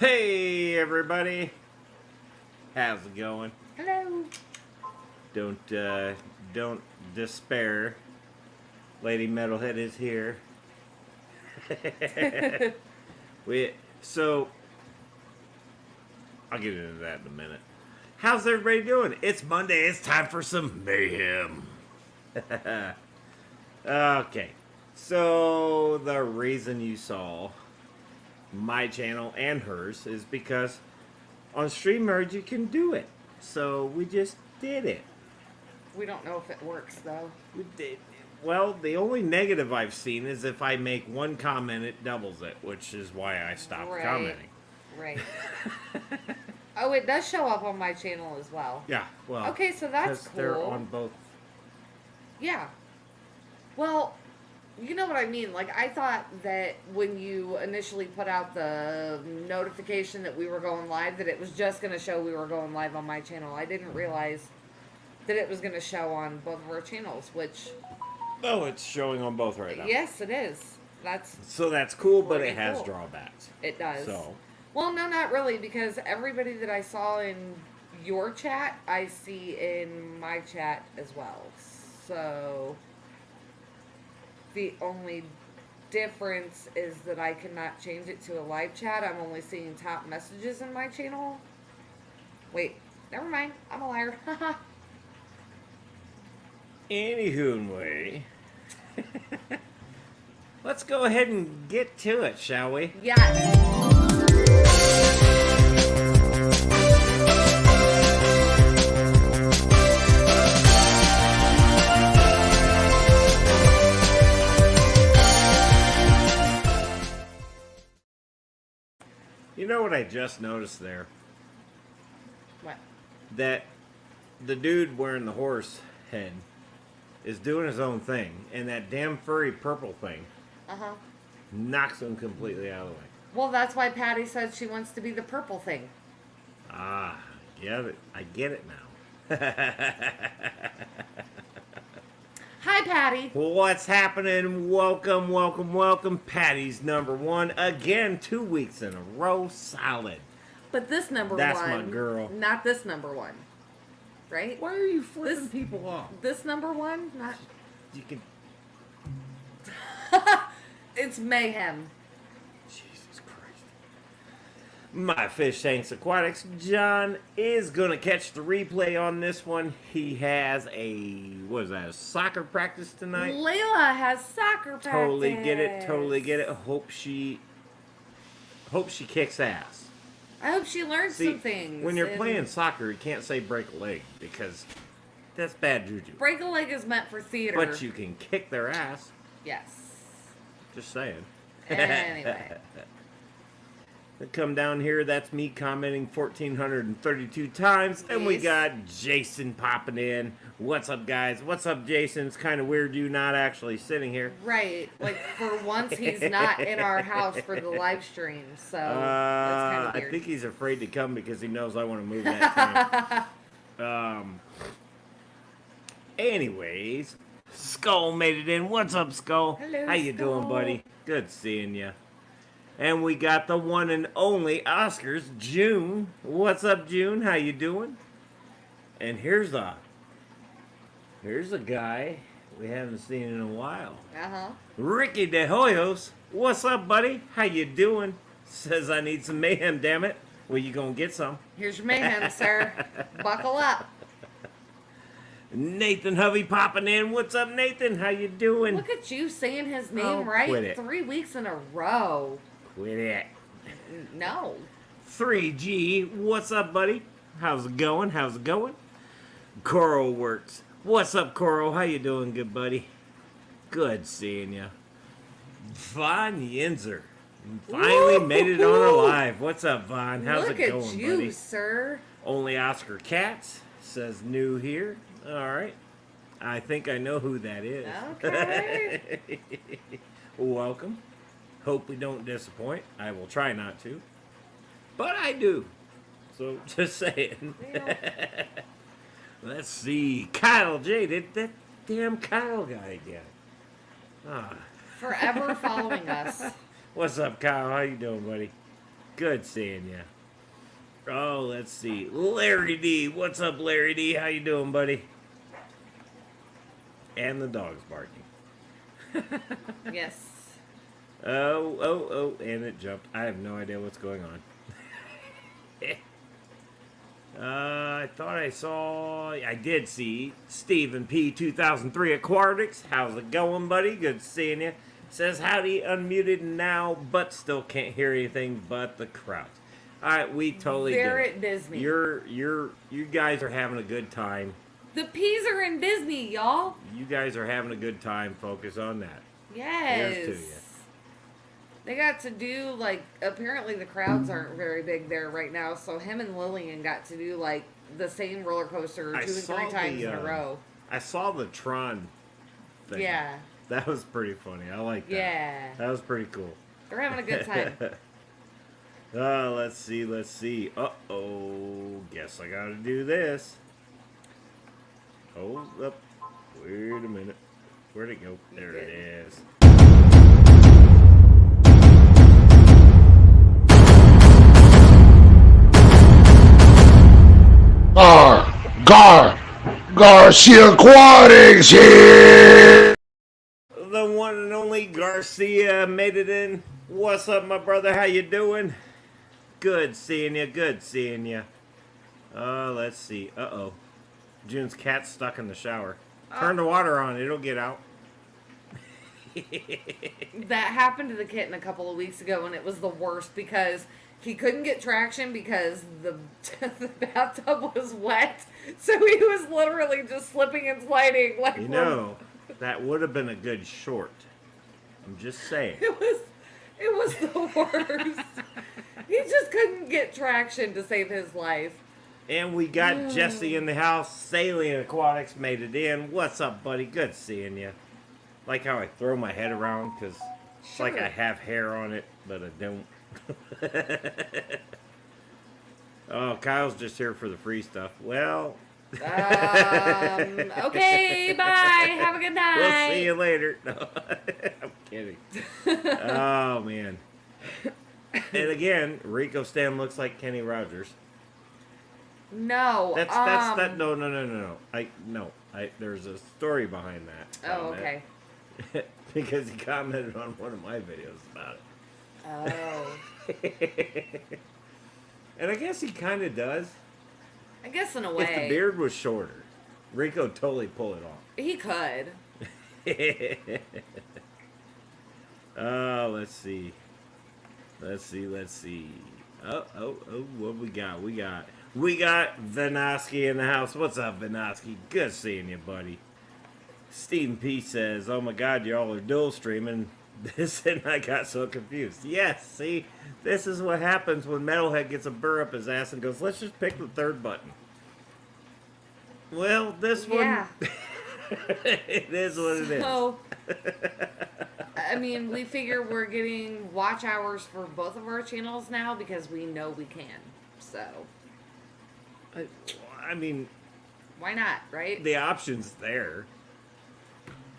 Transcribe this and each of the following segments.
Hey everybody, how's it going? Hello. Don't despair. Lady Metalhead is here. So I'll get into that in a minute. How's everybody doing? It's Monday. It's time for some mayhem. Okay, so the reason you saw my channel and hers is because on StreamYard you can do it. So we just did it. We don't know if it works though. We did. Well, the only negative I've seen is if I make one comment, it doubles it, which is why I stopped commenting. Right. Oh, it does show up on my channel as well. Yeah, well. Okay, so that's cool. They're on both. Yeah. Well, you know what I mean. Like, I thought that when you initially put out the notification that we were going live, that it was just going to show we were going live on my channel. I didn't realize that it was going to show on both of our channels, which... Oh, it's showing on both right now. Yes, it is. So that's cool, but really it has cool. drawbacks. It does. So... Well, no, not really, because everybody that I saw in your chat, I see in my chat as well. So... The only difference is that I cannot change it to a live chat. I'm only seeing top messages in my channel. Wait, never mind. I'm a liar. Anywho, let's go ahead and get to it, shall we? Yes. You know what I just noticed there? What? That the dude wearing the horse head is doing his own thing, and that damn furry purple thing knocks him completely out of the way. Well, that's why Patty said she wants to be the purple thing. Ah, yeah, I get it now. Hi, Patty. What's happening? Welcome. Patty's number one again, 2 weeks in a row, solid. But this number That's one. my girl. Not this number one. Right? Why are you flipping people off? This number one? Not. You can. It's mayhem. Jesus Christ. My Fish Tanks Aquatics. John is going to catch the replay on this one. He has a soccer practice tonight? Layla has soccer practice. Totally get it. Hope she kicks ass. I hope she learns some things. When you're playing soccer, you can't say break a leg because that's bad juju. Break a leg is meant for theater. But you can kick their ass. Yes. Just saying. Anyway. Come down here, that's me commenting 1,432 times. And we got Jason popping in. What's up, guys? What's up, Jason? It's kind of weird you not actually sitting here. Right. Like, for once, he's not in our house for the live stream. So, that's kind of weird. I think he's afraid to come because he knows I want to move that time. Anyways, Skull made it in. What's up, Skull? Hello, How you doing, buddy? Good seeing you. And we got the one and only Oscars, June. What's up, June? How you doing? And here's a guy we haven't seen in a while. Ricky De Hoyos. What's up, buddy? How you doing? Says I need some mayhem, damn it. Well, you gonna get some. Here's your mayhem, sir. Buckle up. Nathan Hovey popping in. What's up, Nathan? How you doing? Look at you saying his name right quit it. 3 weeks in a row. Quit it. No. 3G, what's up, buddy? How's it going? Coral Works. What's up, Coral? How you doing, good buddy? Good seeing you. Von Yinzer. Finally made it on our live. What's up, Von? How's it going, buddy? Look at you, sir. Only Oscar Katz says new here. All right. I think I know who that is. Okay. Welcome. Hope we don't disappoint. I will try not to. But I do. So, just saying. Yeah. Let's see. Kyle J. Did that damn Kyle guy again. Forever following us. What's up, Kyle? How you doing, buddy? Good seeing you. Oh, let's see. Larry D. What's up, Larry D? How you doing, buddy? And the dog's barking. Yes. Oh, and it jumped. I have no idea what's going on. I thought I did see Stephen P. 2003 Aquatics. How's it going, buddy? Good seeing you. Says howdy, unmuted now, but still can't hear anything but the crowd. All right, we totally They're get it. at Disney. You guys are having a good time. The peas are in Disney, y'all. You guys are having a good time. Focus on that. Yes. Here's to you. They got to do, like, apparently the crowds aren't very big there right now, so him and Lillian got to do, like, the same roller coaster 2 and 3 times in a row. I saw the Tron thing. Yeah. That was pretty funny. I like that. Yeah. That was pretty cool. They're having a good time. Let's see. Uh-oh. Guess I gotta do this. Hold up. Wait a minute. Where'd it go? There it is. Garcia Aquatics here! The one and only Garcia made it in. What's up, my brother? How you doing? Good seeing you. Good seeing you. Let's see. Uh-oh. June's cat's stuck in the shower. Turn the water on. It'll get out. That happened to the kitten a couple of weeks ago, and it was the worst because he couldn't get traction because the bathtub was wet. So he was literally just slipping and sliding. Like, You know, that would have been a good short. I'm just saying. It was the worst. He just couldn't get traction to save his life. And we got Jesse in the house. Salient Aquatics made it in. What's up, buddy? Good seeing you. Like how I throw my head around because it's like I have hair on it, but I don't. Oh, Kyle's just here for the free stuff. Well. Okay, bye. Have a good night. We'll see you later. No, I'm kidding. Oh, man. And again, Rico Stan looks like Kenny Rogers. No. That's that. No. There's a story behind that. Oh, okay. Because he commented on one of my videos about it. Oh. And I guess he kind of does. I guess in a way. If the beard was shorter, Rico totally pull it off. He could. Let's see. Oh, what we got? We got Vinosky in the house. What's up, Vinosky? Good seeing you, buddy. Stephen P says, "Oh my God, y'all are dual streaming this," and I got so confused. Yes, see, this is what happens when Metalhead gets a burr up his ass and goes, "Let's just pick the third button." Well, this one, it is what it is. So, I mean, we figure we're getting watch hours for both of our channels now because we know we can. So, I mean, why not, right? the option's there.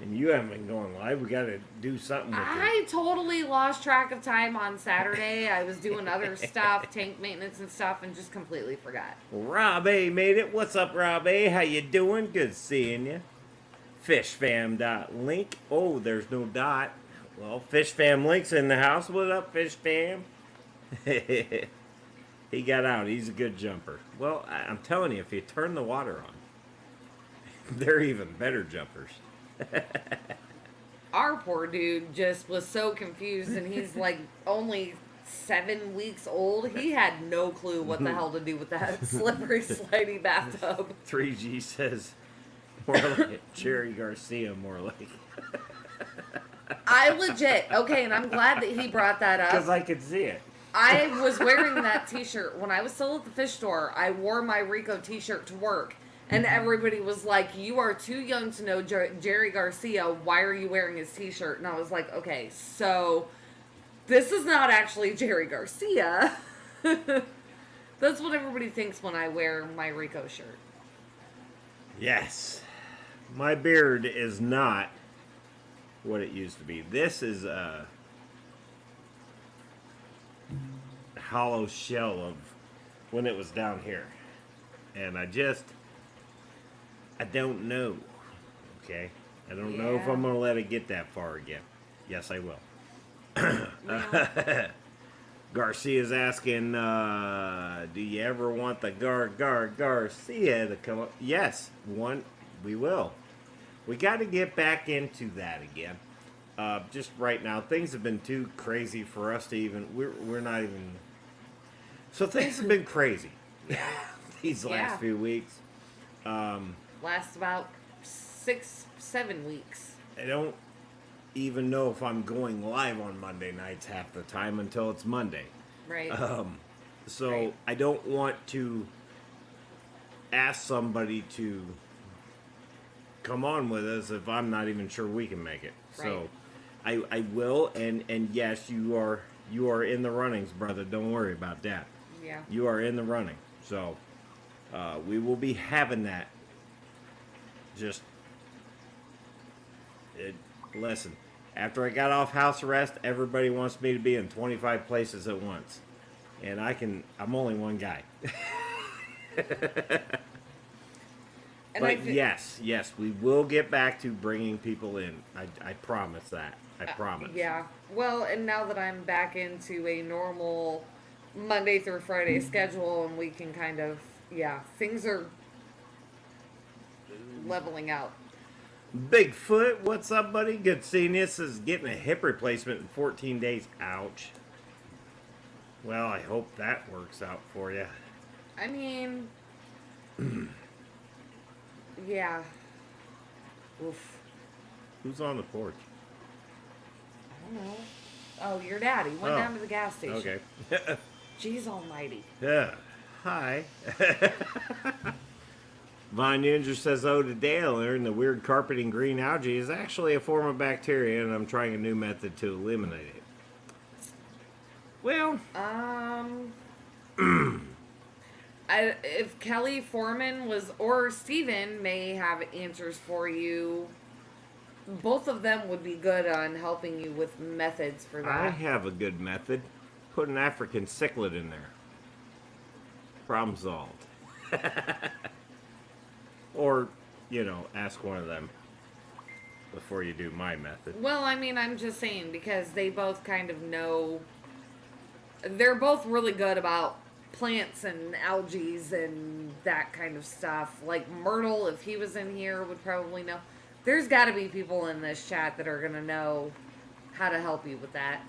And you haven't been going live. We got to do something with it. I totally lost track of time on Saturday. I was doing other stuff, tank maintenance and stuff, and just completely forgot. Rob A made it. What's up, Rob A? How you doing? Good seeing you. Fishfam.link. Oh, there's no dot. Well, Fishfam Link's in the house. What up, Fishfam? He got out. He's a good jumper. Well, I'm telling you, if you turn the water on, they're even better jumpers. Our poor dude just was so confused, and he's like only 7 weeks old. He had no clue what the hell to do with that slippery, slidey bathtub. 3G says, more like Jerry Garcia, more like. I legit, okay, and I'm glad that he brought that up. Because I could see it. I was wearing that t-shirt. When I was still at the fish store, I wore my Rico t-shirt to work. And everybody was like, "You are too young to know Jerry Garcia. Why are you wearing his t-shirt?" And I was like, okay, so this is not actually Jerry Garcia. That's what everybody thinks when I wear my Rico shirt. Yes. My beard is not what it used to be. This is, hollow shell of when it was down here. And I don't know. Okay? I don't know if Yeah. I'm going to let it get that far again. Yes, I will. Yeah. Garcia's asking, do you ever want the Garcia to come up? Yes, we will. We got to get back into that again. Just right now, things have been too crazy for us to even. We're not even. So things have been crazy these last few weeks. Lasts about 6-7 weeks. I don't even know if I'm going live on Monday nights half the time until it's Monday. Right. So Right. I don't want to ask somebody to come on with us if I'm not even sure we can make it. So I will, and yes, you are in the runnings, brother. Don't worry about that. Yeah. You are in the running. So we will be having that. Just listen. After I got off house arrest, everybody wants me to be in 25 places at once. And I'm only one guy. And But yes, we will get back to bringing people in. I promise that. I promise. Yeah. Well, and now that I'm back into a normal Monday through Friday schedule and we can kind of, things are leveling out. Bigfoot, what's up, buddy? Good seeing you. This is getting a hip replacement in 14 days. Ouch. Well, I hope that works out for you. I mean, yeah. Oof. Who's on the porch? I don't know. Oh, your daddy went Oh, down to the gas station. Okay. Jeez almighty. Yeah. Hi. Von Ninja says, oh, today I learned the weird carpeting green algae is actually a form of bacteria, and I'm trying a new method to eliminate it. Well, If Kelly Foreman or Steven may have answers for you, both of them would be good on helping you with methods for I that. have a good method. Put an African cichlid in there. Problem solved. Or, ask one of them before you do my method. Well, I mean, I'm just saying because they both kind of know. They're both really good about plants and algae and that kind of stuff. Like Myrtle, if he was in here, would probably know. There's got to be people in this chat that are going to know how to help you with that.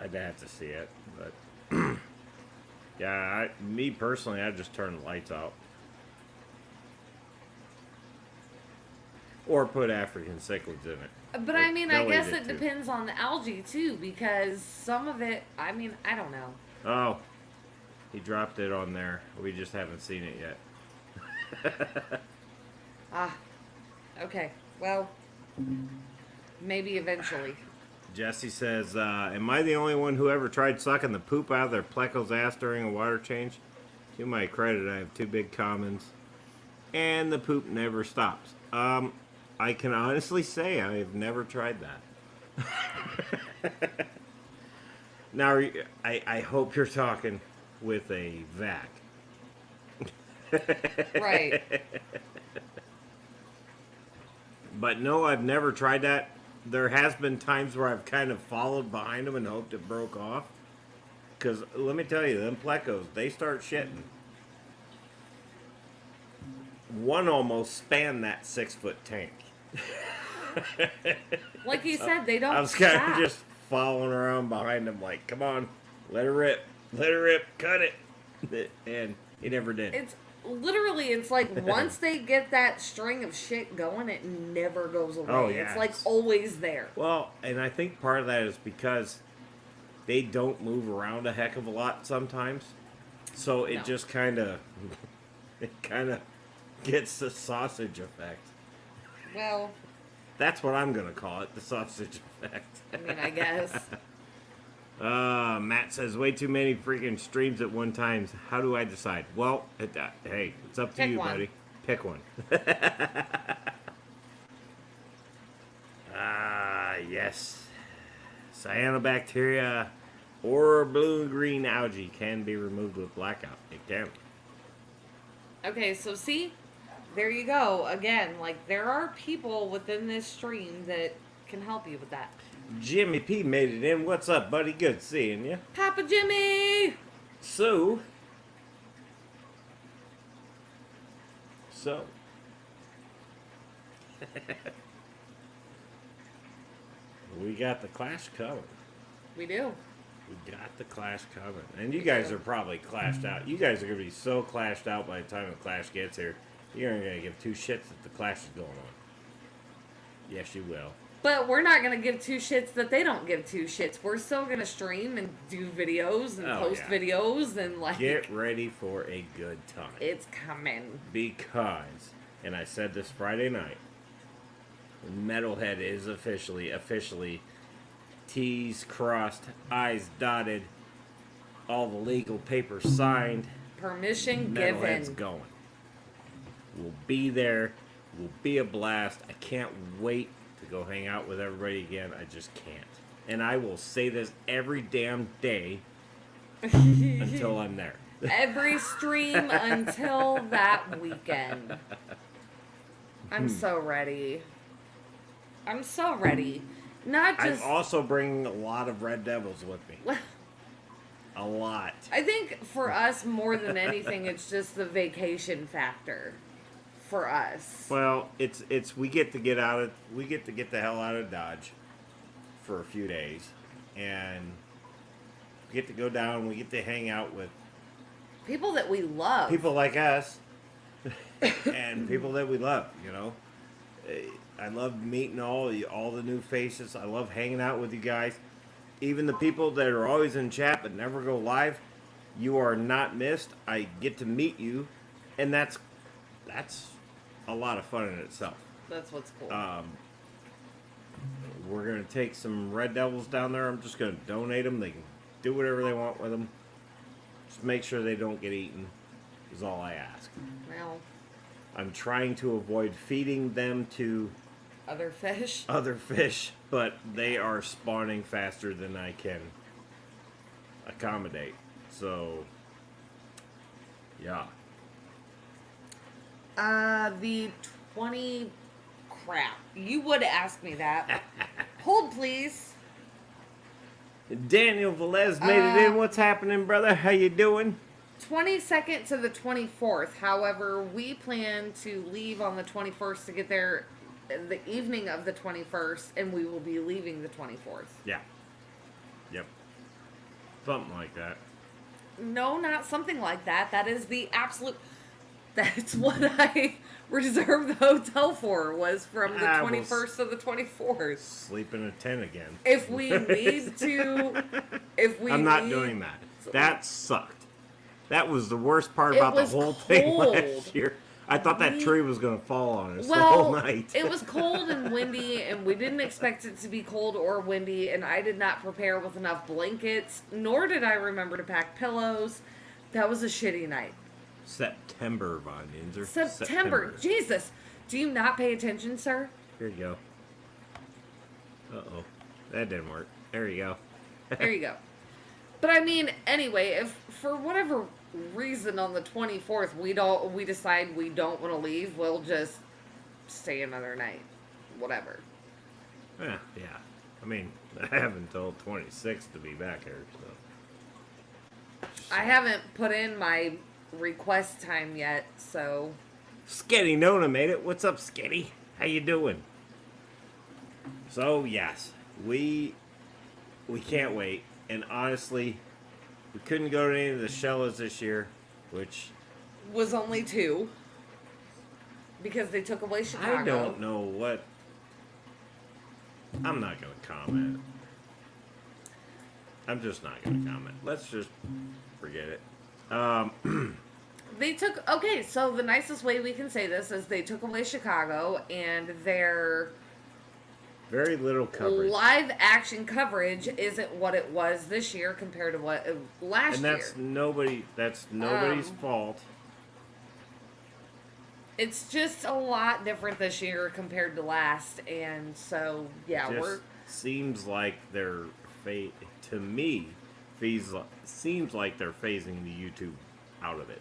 I'd have to see it, but yeah, me personally, I'd just turn the lights out. Or put African cichlids in it. But I mean, I They'll guess eat it too. depends on the algae too, because some of it, I mean, I don't know. Oh, he dropped it on there. We just haven't seen it yet. Okay. Well, maybe eventually. Jesse says, am I the only one who ever tried sucking the poop out of their pleco's ass during a water change? To my credit, I have two big commons, and the poop never stops. I can honestly say I have never tried that. Now, I hope you're talking with a vac. Right. But no, I've never tried that. There has been times where I've kind of followed behind them and hoped it broke off. Because let me tell you, them plecos, they start shitting. One almost spanned that 6-foot tank. Like you said, they don't I was kind stop. of just following around behind him like, come on, let her rip, cut it. And he never did. It's like once they get that string of shit going, it never goes away. Oh, yeah, It's like it's- always there. Well, and I think part of that is because they don't move around a heck of a lot sometimes. So it No. just kind of gets the sausage effect. Well, That's what I'm going to call it, the sausage effect. I mean, I guess. Matt says, way too many freaking streams at one time. How do I decide? Well, hey, it's up to Pick you, one. buddy. Pick one. Yes. Cyanobacteria or blue and green algae can be removed with blackout. It can. Okay, so see, there you go. Again, like there are people within this stream that can help you with that. Jimmy P made it in. What's up, buddy? Good seeing you. Papa Jimmy! So, we got the Clash coming. We do. We got the Clash coming. And you guys are probably clashed out. You guys are going to be so clashed out by the time the Clash gets here. You're not going to give two shits that the Clash is going on. Yes, you will. But we're not going to give two shits that they don't give two shits. We're still going to stream and do videos and post videos and like... Get ready for a good time. It's coming. Because, and I said this Friday night, Metalhead is officially T's crossed, I's dotted, all the legal papers signed. Permission Metalhead's given. going. We'll be there. Will be a blast. I can't wait to go hang out with everybody again. I just can't. And I will say this every damn day until I'm there. Every stream until that weekend. I'm so ready. I'm so ready. Not just... I'm also bringing a lot of Red Devils with me. A lot. I think for us, more than anything, it's just the vacation factor. For us. Well, it's we get to get the hell out of Dodge for a few days, and we get to go down. We get to hang out with people that we love. People like us, and people that we love. You know, I love meeting all the new faces. I love hanging out with you guys. Even the people that are always in chat but never go live, you are not missed. I get to meet you, and that's a lot of fun in itself. That's what's cool. We're going to take some Red Devils down there. I'm just going to donate them. They can do whatever they want with them. Just make sure they don't get eaten is all I ask. Well, I'm trying to avoid feeding them to other fish, but they are spawning faster than I can accommodate. So, yeah. The 20... Crap. You would ask me that. Hold, please. Daniel Velez made it in. What's happening, brother? How you doing? 22nd to the 24th. However, we plan to leave on the 21st to get there the evening of the 21st, and we will be leaving the 24th. Yeah. Yep. Something like that. No, not something like that. That is the absolute... That's what I reserved the hotel for, was from the 21st to the 24th. Sleep in a tent again. If we need to... I'm not doing that. That sucked. That was the worst part about the whole thing last year. I thought that tree was going to fall on us the whole night. It was cold and windy, and we didn't expect it to be cold or windy, and I did not prepare with enough blankets, nor did I remember to pack pillows. That was a shitty night. September, Von Inzer. September. Jesus. Do you not pay attention, sir? Here you go. Uh-oh. That didn't work. There you go. There you go. But I mean, anyway, if for whatever reason on the 24th we decide we don't want to leave, we'll just stay another night. Whatever. Yeah. I mean, I have until 26 to be back here, so. I haven't put in my request time yet, so. Sketty Nona made it. What's up, Sketty? How you doing? So, yes, we can't wait. And honestly, we couldn't go to any of the Shellas this year, which was only 2 because they took away Chicago. I don't know what. I'm not going to comment. I'm just not going to comment. Let's just forget it. They took... Okay, so the nicest way we can say this is they took away Chicago, and their... Very little coverage. Live action coverage isn't what it was this year compared to what last year. And that's nobody's fault. It's just a lot different this year compared to last, and so yeah, Seems like they're to me seems like they're phasing the YouTube out of it,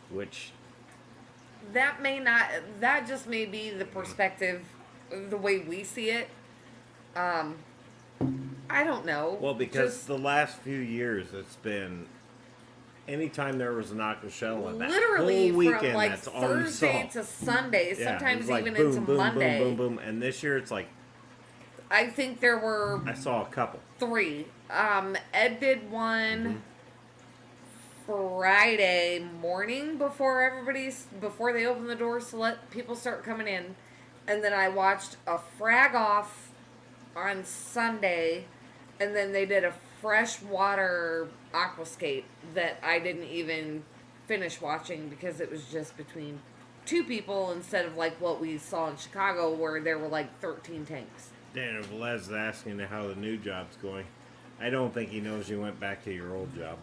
which That may not. That just may be the perspective, the way we see it. I don't know. well because Just the last few years it's been anytime there was an aqua shell in that literally whole weekend from like that's all you Thursday saw. to Sunday, Yeah, it sometimes was like even boom, into boom, Monday. boom, boom, boom, and this year it's like I think there were I saw a couple. 3. Ed did one Friday morning before they opened the doors to let people start coming in, and then I watched a frag off on Sunday, and then they did a freshwater aquascape that I didn't even finish watching because it was just between 2 people instead of like what we saw in Chicago where there were like 13 tanks. Dan Velez is asking how the new job's going. I don't think he knows you went back to your old job.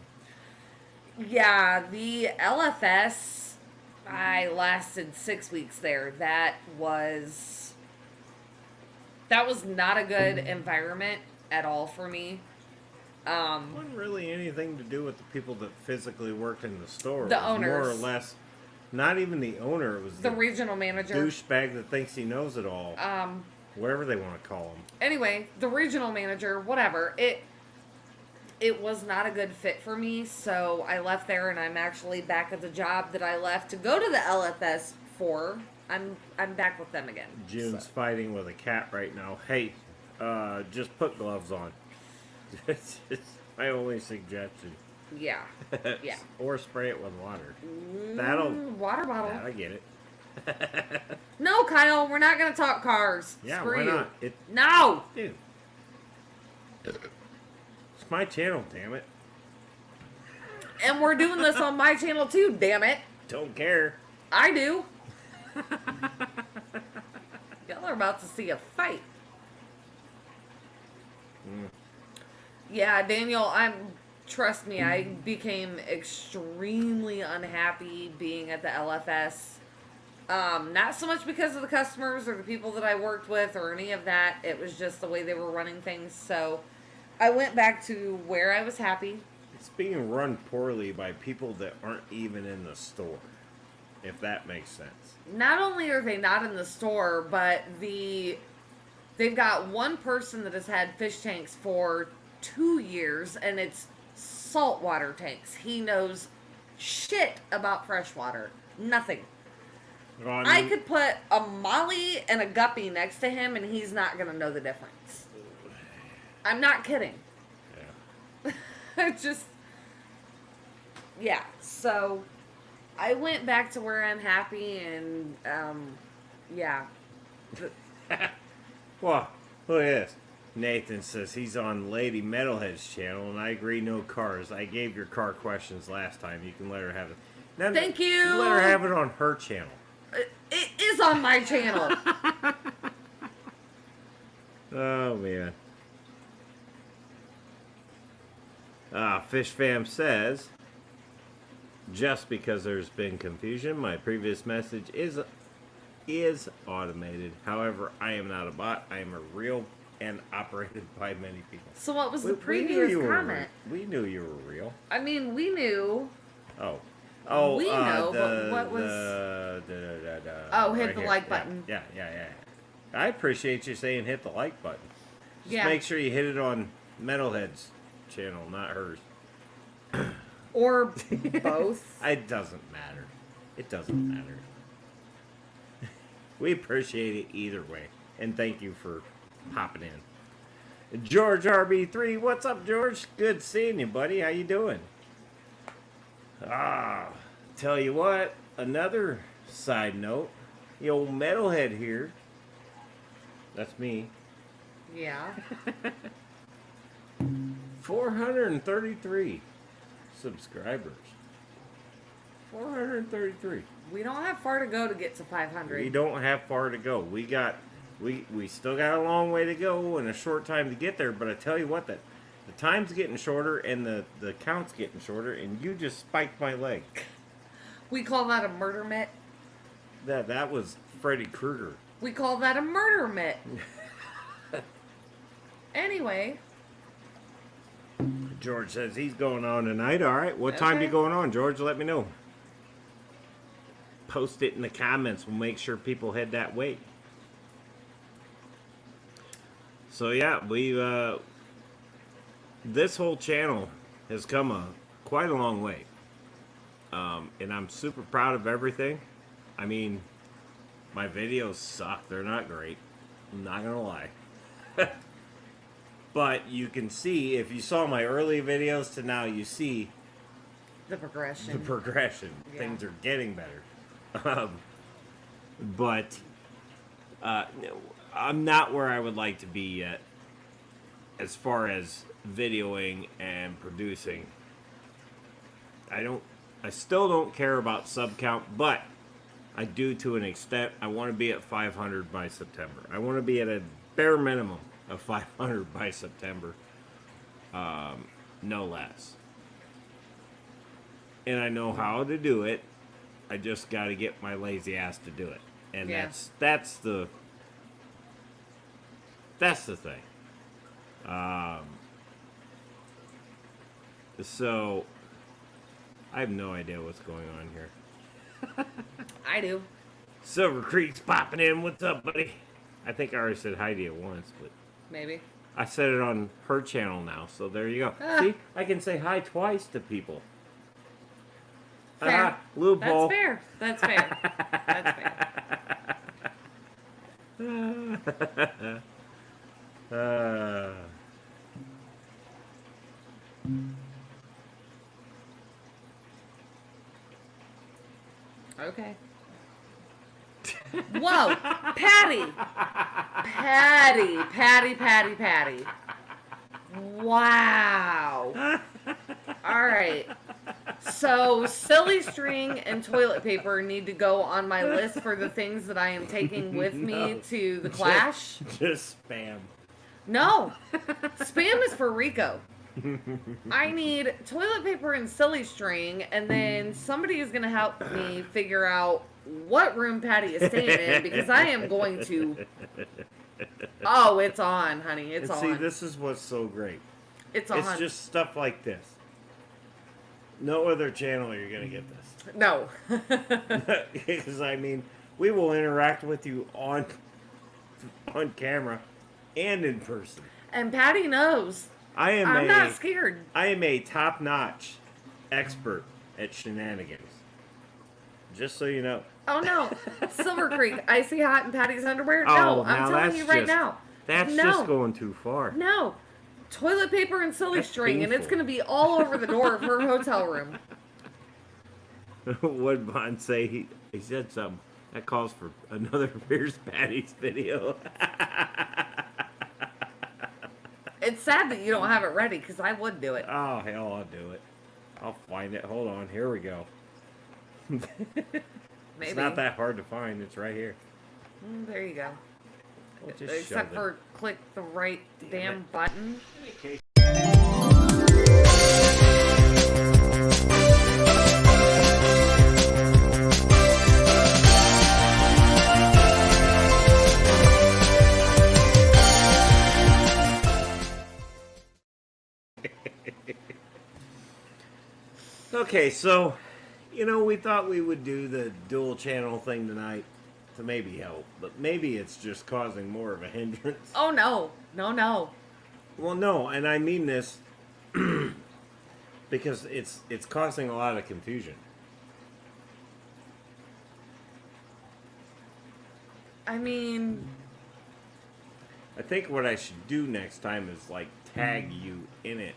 Yeah, the LFS, I lasted 6 weeks there. That was not a good environment at all for me. It wasn't really anything to do with the people that physically worked in the store. The It was more or owners. less, not even the owner. It was The regional manager. douchebag that thinks he knows it all. Whatever they want to call him. Anyway, the regional manager, whatever. It was not a good fit for me, so I left there, and I'm actually back at the job that I left to go to the LFS for. I'm back with them again. June's so. fighting with a cat right now. Hey, just put gloves on. It's my only suggestion. Yeah. Yeah. Or spray it with water. Water bottle. I get it. No, Kyle, we're not gonna talk cars. Yeah, Screw why you. not? No. Dude. It's my channel, damn it. And we're doing this on my channel too. Damn it. Don't care. I do. Y'all are about to see a fight. Yeah, Daniel, trust me, I became extremely unhappy being at the LFS. Not so much because of the customers or the people that I worked with or any of that. It was just the way they were running things. So I went back to where I was happy. It's being run poorly by people that aren't even in the store, if that makes sense. Not only are they not in the store, but they've got one person that has had fish tanks for 2 years, and it's saltwater tanks. He knows shit about freshwater. Nothing. Well, I could put a molly and a guppy next to him, and he's not going to know the difference. I'm not kidding. Yeah. Just, yeah. So, I went back to where I'm happy, and, yeah. Well, look at this. Nathan says he's on Lady Metalhead's channel, and I agree, no cars. I gave your car questions last time. You can let her have it. Now, Thank you. Let her have it on her channel. It is on my channel. Oh, man. Fish Fam says, just because there's been confusion, my previous message is automated. However, I am not a bot. I am a real and operated by many people. So what was the We knew previous you were comment? we knew you were real. I mean, we knew. Oh, We know, but what was- hit the here. like button. Yeah. I appreciate you saying hit the like button. Just Yeah. make sure you hit it on Metalhead's channel, not hers. Or both. It doesn't matter. It doesn't matter. We appreciate it either way. And thank you for popping in. George RB3, what's up, George? Good seeing you, buddy. How you doing? Tell you what, another side note, the old Metalhead here, that's me, Yeah. 433 subscribers. 433. We don't have far to go to get to 500. We don't have far to go. We still got a long way to go and a short time to get there, but I tell you what, that the time's getting shorter and the count's getting shorter, and you just spiked my leg. We call that a murder mitt. That was Freddy Krueger. We call that a murder mitt. Anyway. George says he's going on tonight. All right. What time Okay. you going on, George? Let me know. Post it in the comments. We'll make sure people head that way. So yeah, we this whole channel has come quite a long way, and I'm super proud of everything. I mean, my videos suck; they're not great. I'm not gonna lie. But you can see, if you saw my early videos to now, you see The progression. the progression. Yeah. Things are getting better. But no, I'm not where I would like to be yet as far as videoing and producing. I still don't care about sub count, but I do to an extent. I want to be at 500 by September. I want to be at a bare minimum of 500 by September, no less. And I know how to do it. I just got to get my lazy ass to do it, and Yeah. that's the thing. So I have no idea what's going on here. I do. Silver Creek's popping in. What's up, buddy? I think I already said hi to you once, but Maybe. I said it on her channel now, so there you go. Ah. See, I can say hi twice to people. Fair. Loophole. That's fair. That's fair. That's fair. Okay. Whoa! Patty! Patty. Wow. Alright. So, silly string and toilet paper need to go on my list for the things that I am taking with me No. to the Clash. Just spam. No. Spam is for Rico. I need toilet paper and silly string, and then somebody is going to help me figure out what room Patty is staying in, because I am going to... Oh, it's on, honey. It's And on. see, this is what's so great. It's on. It's just stuff like this. No other channel you're gonna get this. No. Because I mean, we will interact with you on camera and in person. And Patty knows. I'm not scared. I am a top-notch expert at shenanigans. Just so you know. Oh, no. Silver Creek, icy hot in Patty's underwear? Oh, No, now I'm telling that's you right just- now. That's No. just going too far. No. Toilet paper and silly That's string, and it's painful. going to be all over the door of her hotel room. What Bond say? He said something. That calls for another Fierce Patties video. It's sad that you don't have it ready, because I would do it. Oh, hell, I'll do it. I'll find it. Hold on. Here we go. Maybe. It's not that hard to find. It's right here. There you go. We'll just Except shove for click the right Damn damn it. button. it. Okay, so, we thought we would do the dual channel thing tonight to maybe help, but maybe it's just causing more of a hindrance. Oh, no. No. Well, no, and I mean this because it's causing a lot of confusion. I mean, I think what I should do next time is like tag you in it.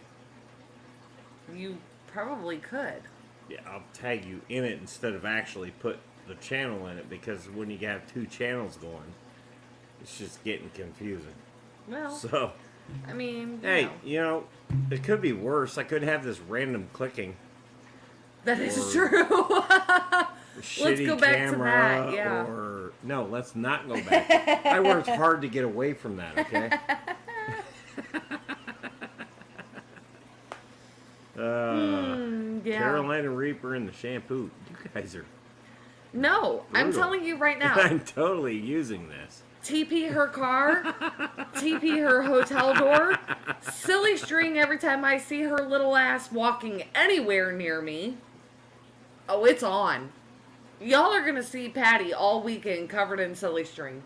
you probably could. Yeah, I'll tag you in it instead of actually put the channel in it, because when you have two channels going, it's just getting confusing. Well, So, I mean, hey, know, it could be worse. I could have this random clicking. that is or- true. Shitty go back to camera, that, yeah. Or no, let's not go back. I worked hard to get away from that. Okay. Yeah. Carolina Reaper and the shampoo. You guys are. No, I'm Brutal. telling you right now. I'm totally using this. TP her car, TP her hotel door, silly string every time I see her little ass walking anywhere near me. Oh, it's on. Y'all are gonna see Patty all weekend covered in silly string.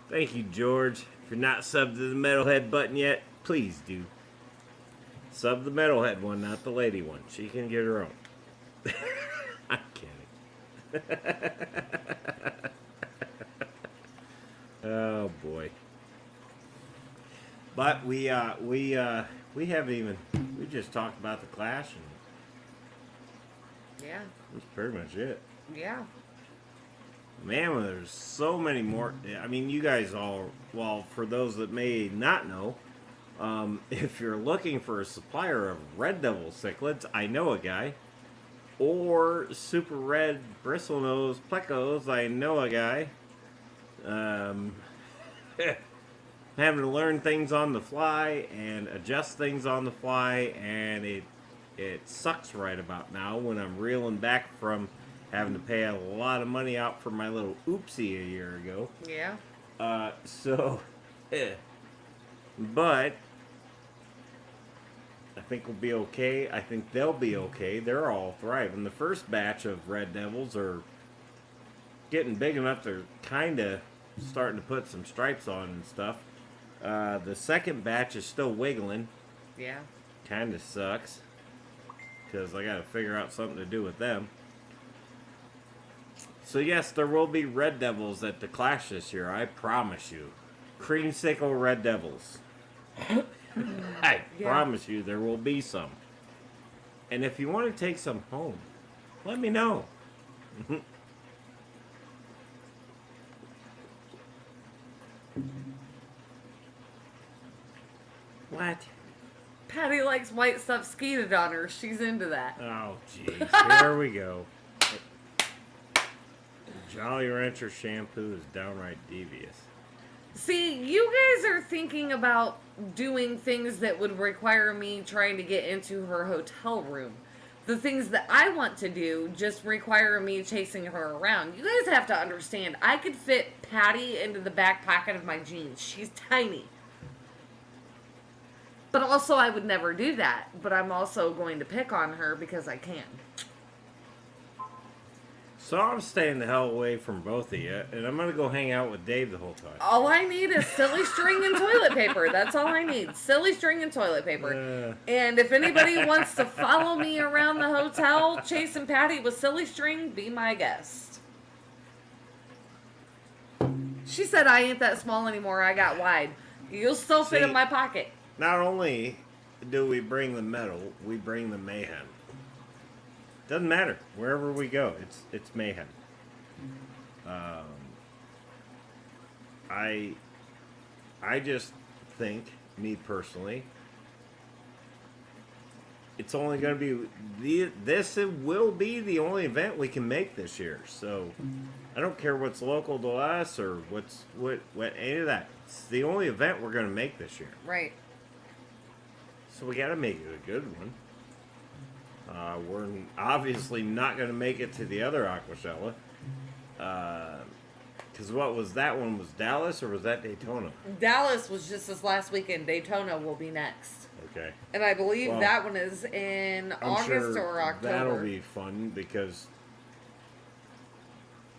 Thank you, George. If you're not subbed to the Metalhead button yet, please do. Sub the Metalhead one, not the lady one. She can get her own. I'm kidding. Oh boy. But we haven't even, we just talked about the Clash, and Yeah. that's pretty much it. Yeah. Man, there's so many more. I mean, you guys all, well, for those that may not know, if you're looking for a supplier of Red Devil cichlids, I know a guy. Or Super Red Bristlenose Plecos, I know a guy. Having to learn things on the fly and adjust things on the fly, and it sucks right about now when I'm reeling back from having to pay a lot of money out for my little oopsie a year ago. Yeah. But I think we'll be okay. I think they'll be okay. They're all thriving. The first batch of Red Devils are getting big enough. They're kind of starting to put some stripes on and stuff. The second batch is still wiggling. Yeah. Kind of sucks, because I got to figure out something to do with them. So yes, there will be Red Devils at the Clash this year. I promise you. Creamsicle Red Devils. I promise you there will be some. And if you want to take some home, let me know. What? Patty likes white stuff skeeted on her. She's into that. Oh, jeez. Here we go. Jolly Rancher shampoo is downright devious. See, you guys are thinking about doing things that would require me trying to get into her hotel room. The things that I want to do just require me chasing her around. You guys have to understand, I could fit Patty into the back pocket of my jeans. She's tiny. But also, I would never do that. But I'm also going to pick on her because I can. So I'm staying the hell away from both of you, and I'm going to go hang out with Dave the whole time. All I need is silly string and toilet paper. That's all I need. Silly string and toilet paper. And if anybody wants to follow me around the hotel chasing Patty with silly string, be my guest. She said I ain't that small anymore. I got wide. You'll still fit in my pocket. Not only do we bring the metal, we bring the mayhem. Doesn't matter. Wherever we go, it's mayhem. I just think, me personally, it's only going to be this will be the only event we can make this year. So I don't care what's local to us or what any of that. It's the only event we're going to make this year. Right. So we got to make it a good one. We're obviously not going to make it to the other Aquashella. Because what was that one? Was Dallas or was that Daytona? Dallas was just this last weekend. Daytona will be next. Okay. And I believe that one is in August or October. That'll be fun because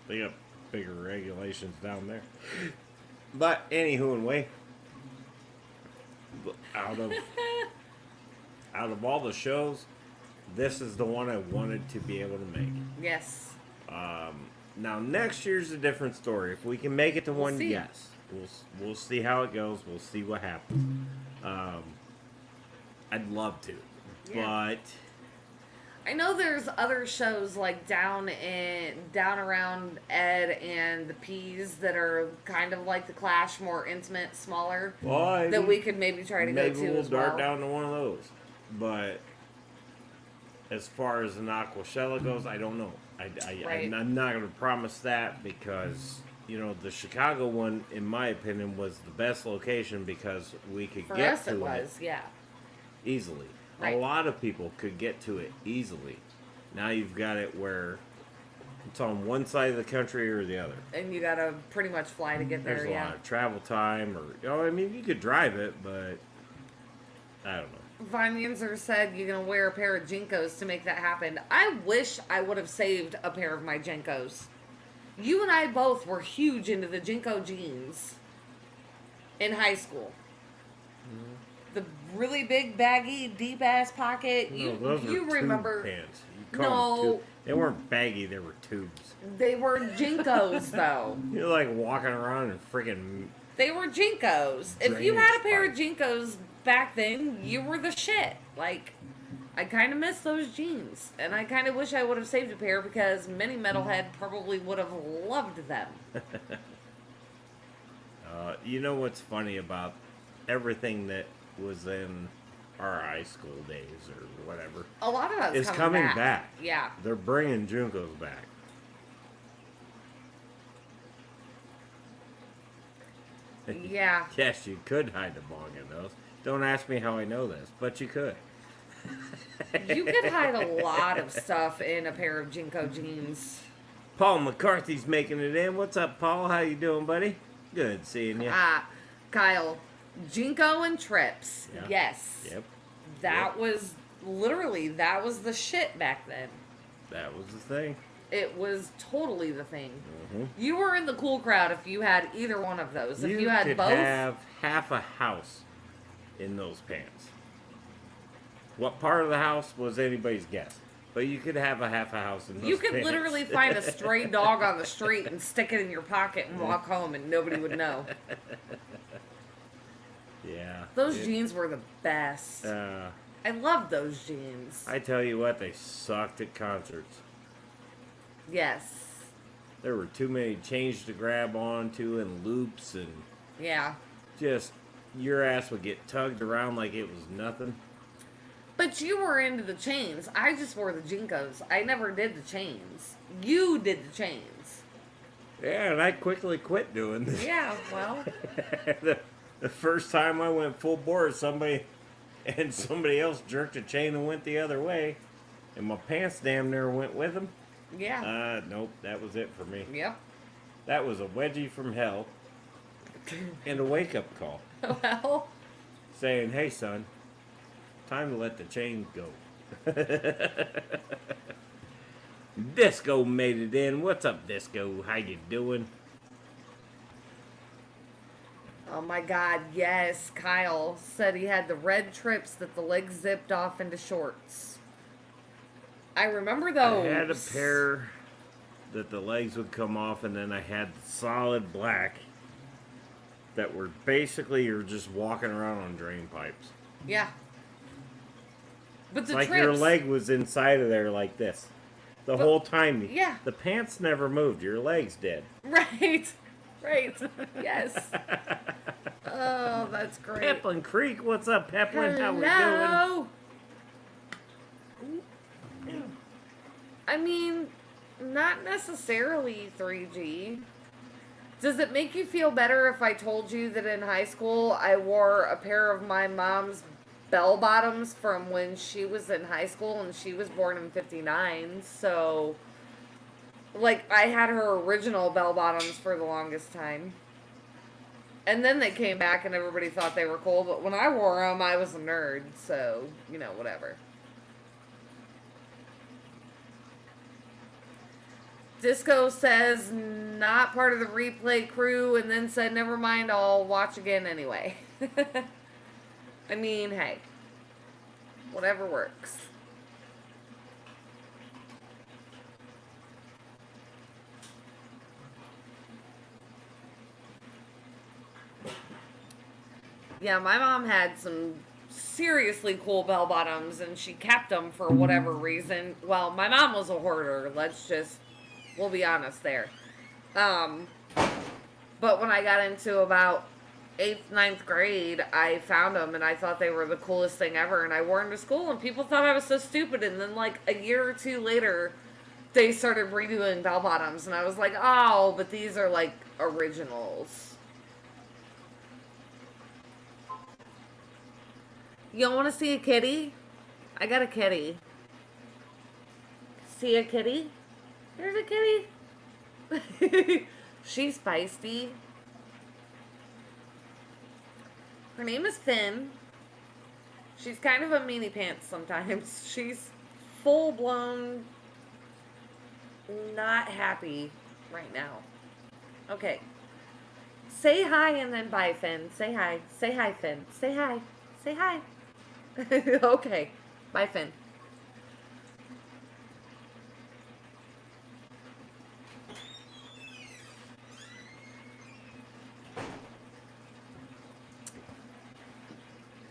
they got bigger regulations down there. But anywho, anyway, out of all the shows, this is the one I wanted to be able to make. Yes. Now next year's a different story. If we can make it to one, see. yes, we'll see how it goes. We'll see what happens. I'd love to, but I know there's other shows like down around Ed and the Peas that are kind of like the Clash, more intimate, smaller. That we could maybe try to go to maybe we'll as well. dart down to one of those. But as far as an Aquashella goes, I don't know. I'm not going to promise that because, the Chicago one, in my opinion, was the best location because we could For get us to it was, yeah. easily. Right. A lot of people could get to it easily. Now you've got it where it's on one side of the country or the other. And you gotta pretty much fly to get there, There's a yeah. lot of travel time, or I mean, you could drive it, but I don't know. Von Yinzer said you're gonna wear a pair of Jinkos to make that happen. I wish I would have saved a pair of my Jinkos. You and I both were huge into the Jinko jeans in high school. The really big, baggy, deep ass pocket. No, those were you tube remember? pants. You call them No, tube. They weren't baggy; they were tubes. they were Jinkos though. You're like walking around in freaking. They were Jinkos. If you had a pair of Drainage Jinkos back then, you were the shit. Like, I kind of miss those jeans, and I kind of wish I would have saved a pair because many metalhead probably would have loved them. You know what's funny about everything that was in our high school days or whatever? A lot of that's It's coming back. Yeah. They're bringing Junkos back. Yeah. Yes, you could hide the bong in those. Don't ask me how I know this, but you could. You could hide a lot of stuff in a pair of Jinko jeans. Paul McCarthy's making it in. What's up, Paul? How you doing, buddy? Good seeing you. Kyle, Jinko and trips. Yeah. Yes. Yep. That was that was the shit back then. That was the thing. It was totally the thing. Mm-hmm. You were in the cool crowd if you had either one of those. If you had could both, have half a house in those pants. What part of the house was anybody's guess, but you could have a half a house in those you could pants. literally find a stray dog on the street and stick it in your pocket and walk home and nobody would know. Yeah. Those jeans were the best. I loved those jeans. I tell you what, they sucked at concerts. Yes. There were too many chains to grab onto and loops, and Yeah. just your ass would get tugged around like it was nothing. But you were into the chains. I just wore the Jinkos. I never did the chains. You did the chains. Yeah, and I quickly quit doing this. Yeah, well. the first time I went full bore, somebody else jerked a chain and went the other way, and my pants damn near went with them. Yeah. Nope, that was it for me. Yep. That was a wedgie from hell and a wake-up call Well. saying, hey, son, time to let the chain go. Disco made it in. What's up, Disco? How you doing? Oh my god, yes. Kyle said he had the red trips that the legs zipped off into shorts. I remember those. I had a pair that the legs would come off, and then I had the solid black that were basically you're just walking around on drain pipes. Yeah. But the Like trips, your leg was inside of there like this. The whole time. yeah. The pants never moved. Your legs did. Right. Right. Yes. Oh, that's great. Peplin Creek, what's up, Peplin? How we doing? Hello. I mean, not necessarily 3G. Does it make you feel better if I told you that in high school I wore a pair of my mom's bell bottoms from when she was in high school, and she was born in 59, so like I had her original bell bottoms for the longest time. And then they came back and everybody thought they were cool, but when I wore them I was a nerd, so, you know, whatever. Disco says not part of the replay crew, and then said never mind, I'll watch again anyway. I mean, hey, whatever works. Yeah, my mom had some seriously cool bell bottoms, and she kept them for whatever reason. Well, my mom was a hoarder. We'll be honest there. But when I got into about 8th, 9th grade, I found them, and I thought they were the coolest thing ever, and I wore them to school, and people thought I was so stupid, and then, like, a year or two later, they started redoing bell bottoms, and I was like, oh, but these are, like, originals. You don't want to see a kitty? I got a kitty. See a kitty? There's a kitty. She's feisty. Her name is Finn. She's kind of a meanie pants sometimes. She's full blown not happy right now. Okay. Say hi and then bye, Finn. Say hi. Say hi, Finn. Say hi. Say hi. Okay. Bye, Finn.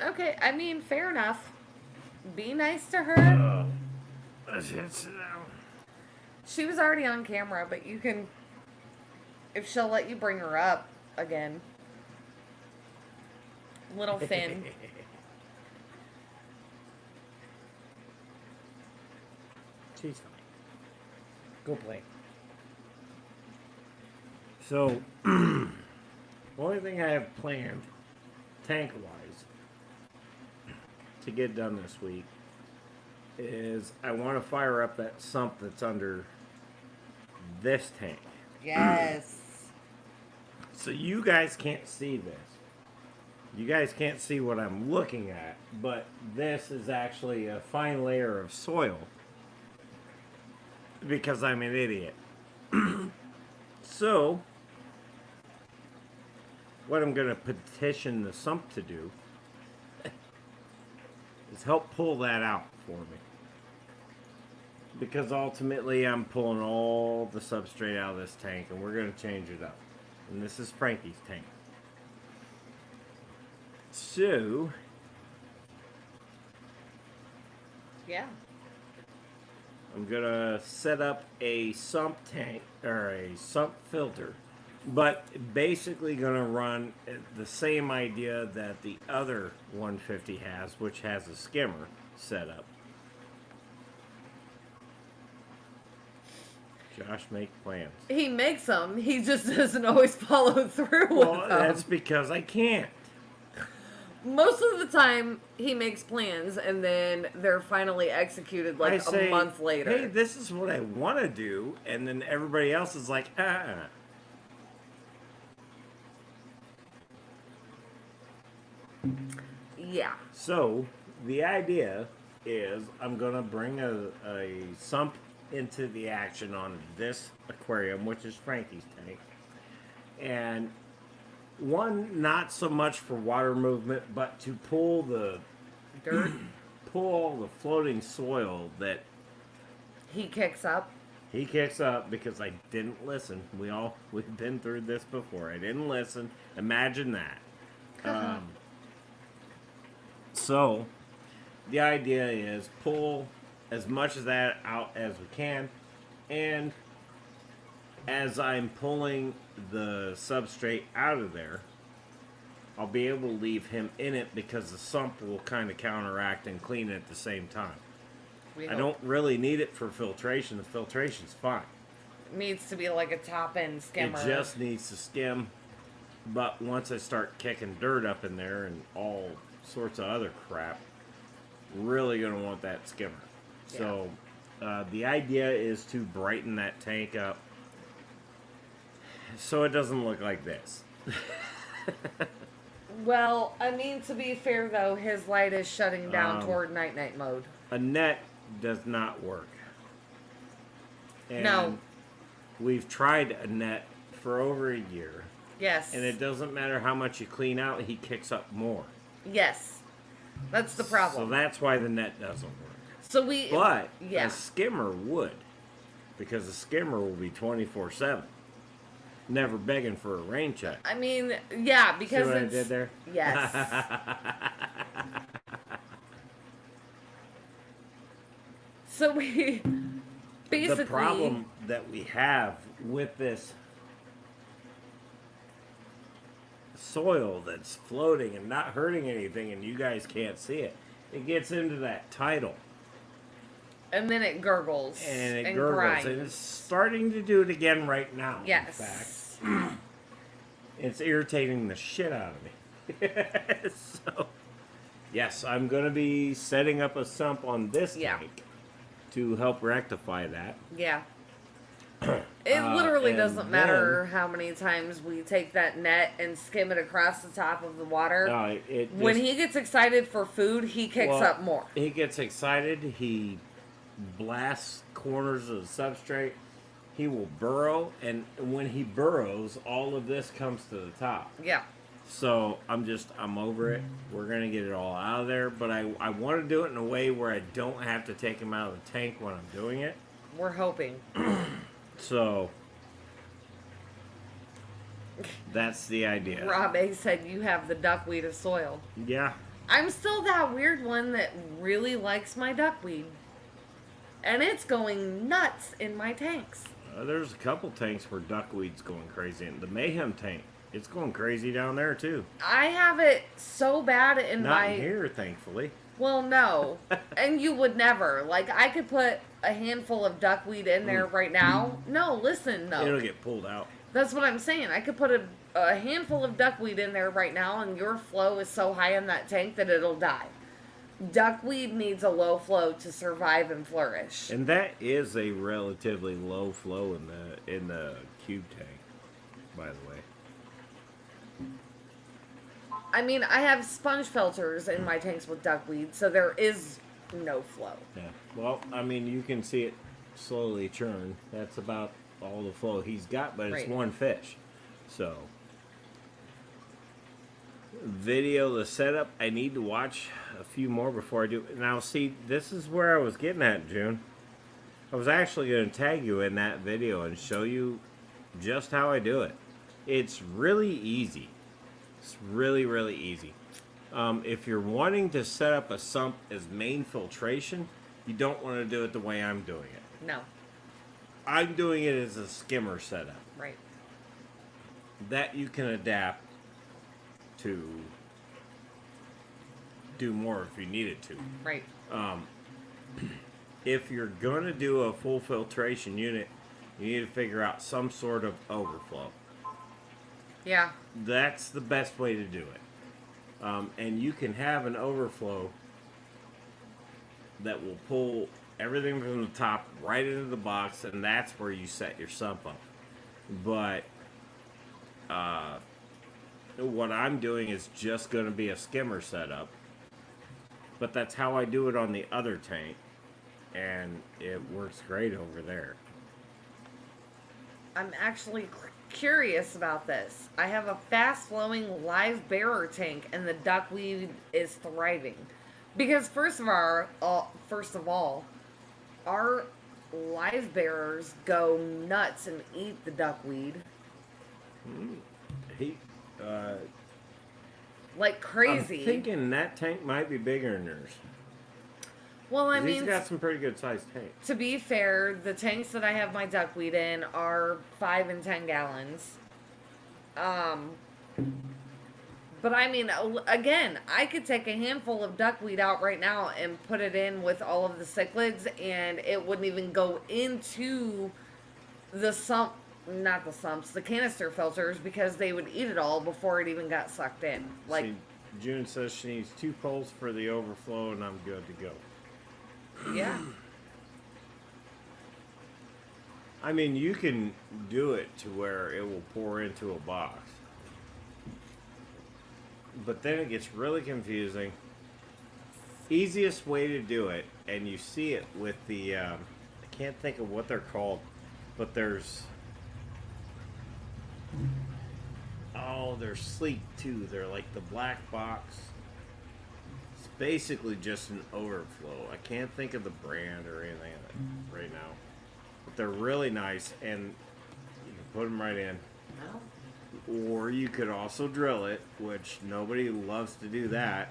Okay, I mean, fair enough. Be nice to her. Let's sit down. She was already on camera, but you can, if she'll let you bring her up again. Little Finn. She's fine. Go play. So, the only thing I have planned, tank-wise, to get done this week is I want to fire up that sump that's under this tank. Yes. So you guys can't see this. You guys can't see what I'm looking at, but this is actually a fine layer of soil because I'm an idiot. So, what I'm going to petition the sump to do is help pull that out for me. Because ultimately I'm pulling all the substrate out of this tank and we're going to change it up. And this is Frankie's tank. So, Yeah. I'm going to set up a sump tank, or a sump filter. But basically going to run the same idea that the other 150 has, which has a skimmer set up. Josh make plans. He makes them. He just doesn't always follow through Well, with them. that's because I can't. Most of the time, he makes plans, and then they're finally executed like I say, a month later. hey, this is what I want to do, and then everybody else is like, Yeah. So, the idea is I'm going to bring a sump into the action on this aquarium, which is Frankie's tank. And one, not so much for water movement, but to pull the Dirt. pull all the floating soil that He kicks up. he kicks up because I didn't listen. We've been through this before. I didn't listen. Imagine that. So, the idea is pull as much of that out as we can, and as I'm pulling the substrate out of there, I'll be able to leave him in it because the sump will kind of counteract and clean it at the same time. I don't really need it for filtration. The filtration's fine. Needs to be like a top-end skimmer. It just needs to skim. But once I start kicking dirt up in there and all sorts of other crap, really going to want that skimmer. Yeah. So the idea is to brighten that tank up so it doesn't look like this. Well, I mean, to be fair, though, his light is shutting down Um, toward night-night mode. A net does not work. And No. we've tried a net for over a year. Yes. And it doesn't matter how much you clean out, he kicks up more. Yes. That's the So problem. that's why the net doesn't work. So we... But yeah. a skimmer would. Because a skimmer will be 24/7. Never begging for a rain check. I mean, yeah, See because what I it's... did there? Yes. So we... Basically... The problem that we have with this soil that's floating and not hurting anything, and you guys can't see it, it gets into that tidal. And then it gurgles. And it and gurgles. grinds. And it's starting to do it again right now. Yes. In fact. It's irritating the shit out of me. So, yes, I'm going to be setting up a sump on this Yeah. tank to help rectify that. Yeah. It literally and doesn't matter how many times we take that net and skim it across the top of the water. No, When he gets excited for food, he kicks up more. He gets excited. He blasts corners of the substrate. He will burrow, and when he burrows, all of this comes to the top. Yeah. So I'm over it. We're gonna get it all out of there, but I want to do it in a way where I don't have to take him out of the tank when I'm doing it. We're hoping. So that's the idea. Rob A said you have the duckweed of soil. Yeah. I'm still that weird one that really likes my duckweed. And it's going nuts in my tanks. There's a couple tanks where duckweed's going crazy. And the Mayhem tank, it's going crazy down there too. I have it so bad in Not my... here, thankfully. Well, no. And you would never. Like, I could put a handful of duckweed in there right now. No, listen, no. It'll get pulled out. That's what I'm saying. I could put a handful of duckweed in there right now, and your flow is so high in that tank that it'll die. Duckweed needs a low flow to survive and flourish. And that is a relatively low flow in the cube tank, by the way. I mean, I have sponge filters in my tanks with duckweed, so there is no flow. Yeah. Well, I mean, you can see it slowly churn. That's about all the flow he's got, but it's Right. one fish. So, video, the setup, I need to watch a few more before I do. Now, see, this is where I was getting at, June. I was actually going to tag you in that video and show you just how I do it. It's really easy. It's really, really easy. If you're wanting to set up a sump as main filtration, you don't want to do it the way I'm doing it. No. I'm doing it as a skimmer setup. Right. That you can adapt to do more if you needed to. Right. If you're going to do a full filtration unit, you need to figure out some sort of overflow. Yeah. That's the best way to do it. And you can have an overflow that will pull everything from the top right into the box, and that's where you set your sump up. But what I'm doing is just going to be a skimmer setup. But that's how I do it on the other tank, and it works great over there. I'm actually curious about this. I have a fast-flowing live bearer tank, and the duckweed is thriving. Because first of all, our live bearers go nuts and eat the duckweed like crazy. I'm thinking that tank might be bigger than yours. Well, I He's mean, got some pretty good sized tanks. to be fair, the tanks that I have my duckweed in are 5 and 10 gallons. But I mean, again, I could take a handful of duckweed out right now and put it in with all of the cichlids, and it wouldn't even go into the sump, not the sumps, the canister filters, because they would eat it all before it even got sucked in. Like, See, June says she needs 2 poles for the overflow, and I'm good to go. yeah. I mean, you can do it to where it will pour into a box. But then it gets really confusing. Easiest way to do it, and you see it with the, I can't think of what they're called, but there's, they're sleek too. They're like the black box. It's basically just an overflow. I can't think of the brand or anything right now. But they're really nice, and you can put them right in. Or you could also drill it, which nobody loves to do that.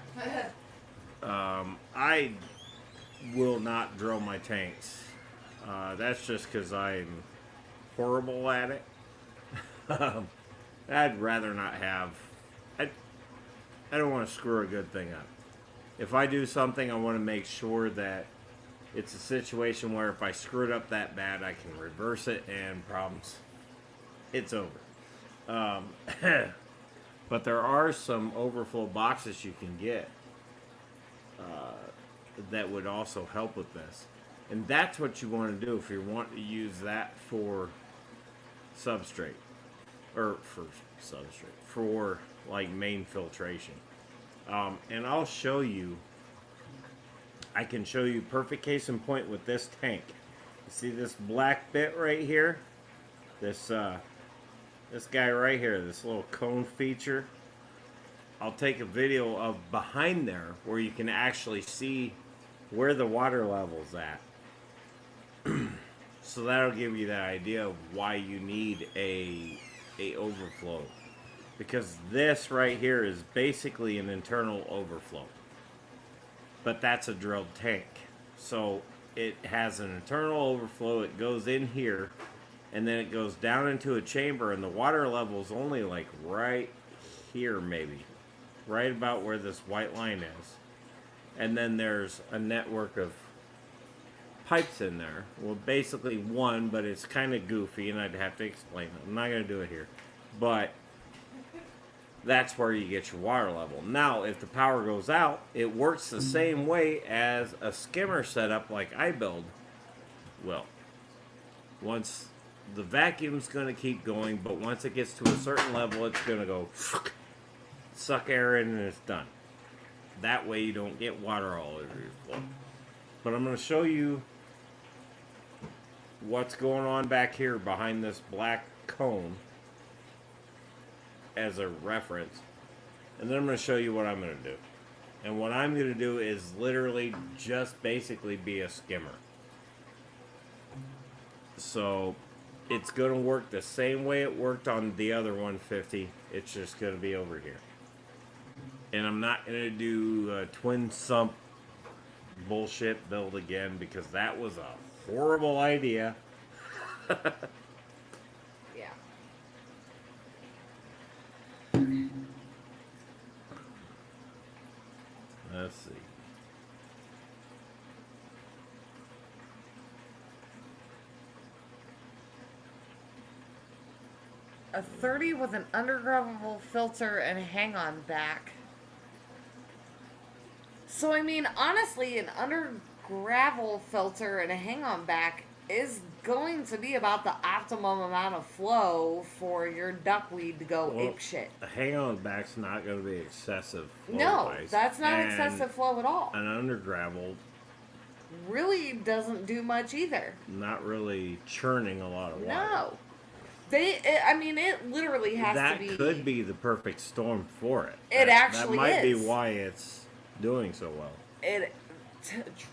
I will not drill my tanks. That's just because I'm horrible at it. I'd rather not have... I don't want to screw a good thing up. If I do something, I want to make sure that it's a situation where if I screw it up that bad, I can reverse it and problems. It's over. But there are some overflow boxes you can get that would also help with this. And that's what you want to do if you want to use that for substrate. Or for substrate. For like main filtration. And I'll show you. I can show you perfect case in point with this tank. You see this black bit right here? This guy right here, this little cone feature. I'll take a video of behind there where you can actually see where the water level's at. So that'll give you the idea of why you need a overflow. Because this right here is basically an internal overflow. But that's a drilled tank. So it has an internal overflow. It goes in here. And then it goes down into a chamber. And the water level is only like right here maybe. Right about where this white line is. And then there's a network of pipes in there. Well, basically one, but it's kind of goofy. And I'd have to explain it. I'm not going to do it here. But that's where you get your water level. Now, if the power goes out, it works the same way as a skimmer setup like I build. Well, once the vacuum's going to keep going, but once it gets to a certain level, it's going to go suck air in and it's done. That way you don't get water all over your floor. But I'm going to show you what's going on back here behind this black cone as a reference, and then I'm going to show you what I'm going to do. And what I'm going to do is literally just basically be a skimmer. So it's going to work the same way it worked on the other 150. It's just going to be over here. And I'm not going to do a twin sump bullshit build again because that was a horrible idea. Yeah. Let's see. A 30 with an undergrabbable filter and hang-on back. So, I mean, honestly, an undergravel filter and a hang-on back is going to be about the optimum amount of flow for your duckweed to go apeshit. A hang-on back's not going to be excessive flow No, wise. that's not And excessive flow at all. An undergravel, Really doesn't do much either. not really churning a lot of water. No. It literally has That to be... could be the perfect storm for it. It actually That might is. be why it's doing so well.